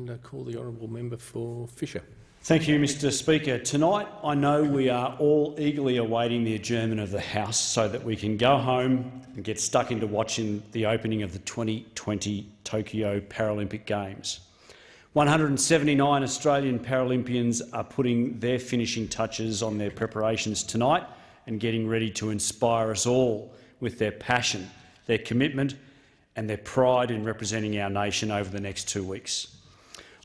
and call the honourable member for Fisher. Thank you, Mr Speaker. Tonight I know we are all eagerly awaiting the adjournment of the House so that we can go home and get stuck into watching the opening of the 2020 Tokyo Paralympic Games. 179 Australian Paralympians are putting their finishing touches on their preparations tonight and getting ready to inspire us all with their passion, their commitment and their pride in representing our nation over the next 2 weeks.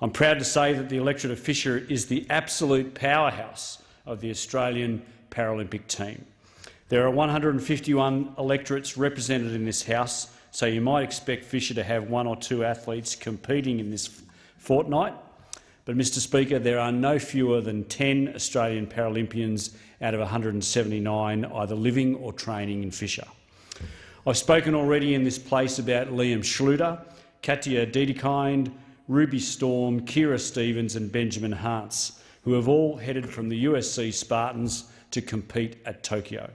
I'm proud to say that the electorate of Fisher is the absolute powerhouse of the Australian Paralympic team. There are 151 electorates represented in this House, so you might expect Fisher to have 1 or 2 athletes competing in this fortnight. But, Mr Speaker, there are no fewer than 10 Australian Paralympians out of 179 either living or training in Fisher. I've spoken already in this place about Liam Schluter, Katja Dedekind, Ruby Storm, Kira Stevens and Benjamin Hartz, who have all headed from the USC Spartans to compete at Tokyo.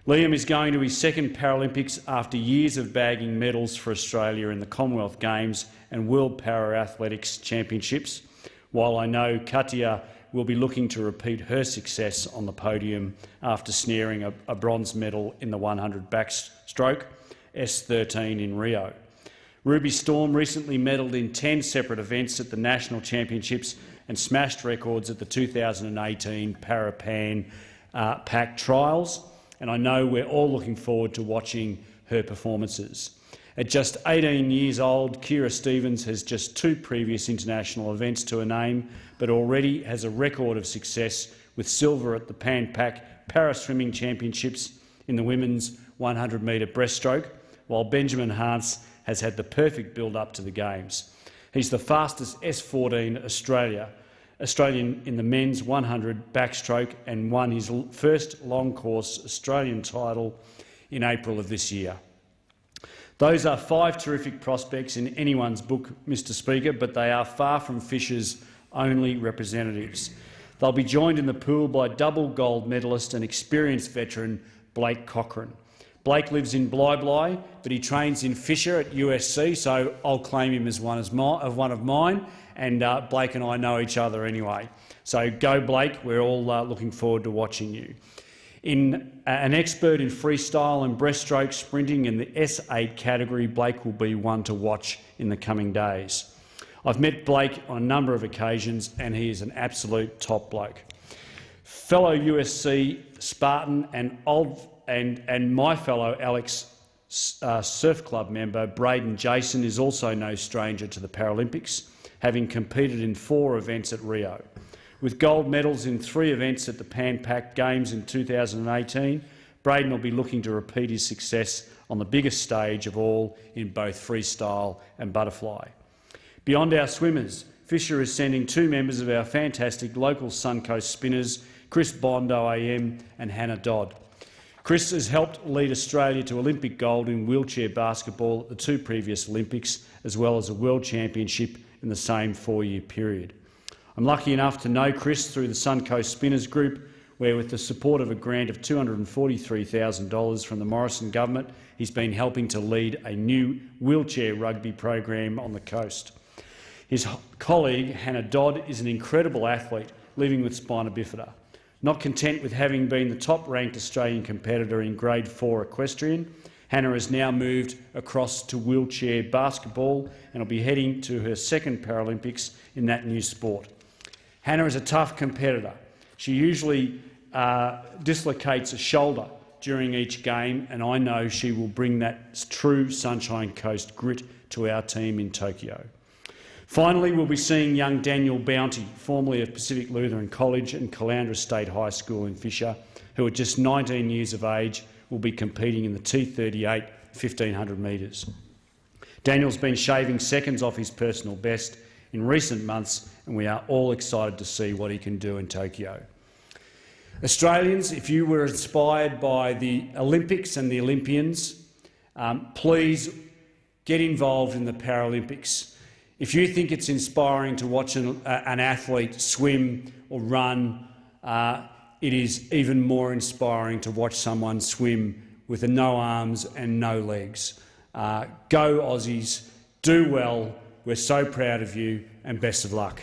Liam is going to his second Paralympics after years of bagging medals for Australia in the Commonwealth Games and World Para-Athletics Championships, while I know Katja will be looking to repeat her success on the podium after snaring a bronze medal in the 100 backstroke, S13 in Rio. Ruby Storm recently medalled in 10 separate events at the National Championships and smashed records at the 2018 Parapan Pac Trials, and I know we're all looking forward to watching her performances. At just 18 years old, Kira Stevens has just 2 previous international events to her name, but already has a record of success with silver at the Pan Pac Para-Swimming Championships in the women's 100-metre breaststroke, while Benjamin Hartz has had the perfect build-up to the Games. He's the fastest S14 Australian in the men's 100 backstroke and won his first long-course Australian title in April of this year. Those are 5 terrific prospects in anyone's book, Mr Speaker, but they are far from Fisher's only representatives. They'll be joined in the pool by double gold medalist and experienced veteran Blake Cochran. Blake lives in Bly, but he trains in Fisher at USC, so I'll claim him as one of mine, and Blake and I know each other anyway. So go Blake, we're all looking forward to watching you. An expert in freestyle and breaststroke sprinting in the S8 category, Blake will be one to watch in the coming days. I've met Blake on a number of occasions and he is an absolute top bloke. Fellow USC Spartan and my fellow Alex Surf Club member Braden Jason is also no stranger to the Paralympics, having competed in 4 events at Rio. With gold medals in 3 events at the Pan Pac Games in 2018, Braden will be looking to repeat his success on the biggest stage of all in both freestyle and butterfly. Beyond our swimmers, Fisher is sending 2 members of our fantastic local Suncoast spinners, Chris Bond OAM and Hannah Dodd. Chris has helped lead Australia to Olympic gold in wheelchair basketball at the 2 previous Olympics, as well as a World Championship in the same 4-year period. I'm lucky enough to know Chris through the Suncoast Spinners Group, where with the support of a grant of $243,000 from the Morrison government, he's been helping to lead a new wheelchair rugby program on the coast. His colleague, Hannah Dodd, is an incredible athlete living with spina bifida. Not content with having been the top-ranked Australian competitor in Grade 4 equestrian, Hannah has now moved across to wheelchair basketball and will be heading to her second Paralympics in that new sport. Hannah is a tough competitor. She usually dislocates a shoulder during each game, and I know she will bring that true Sunshine Coast grit to our team in Tokyo. Finally, we'll be seeing young Daniel Bounty, formerly of Pacific Lutheran College and Caloundra State High School in Fisher, who at just 19 years of age will be competing in the T38 1500 metres. Daniel's been shaving seconds off his personal best in recent months, and we are all excited to see what he can do in Tokyo. Australians, if you were inspired by the Olympics and the Olympians, please get involved in the Paralympics. If you think it's inspiring to watch an athlete swim or run, it is even more inspiring to watch someone swim with no arms and no legs. Go Aussies, do well, we're so proud of you, and best of luck.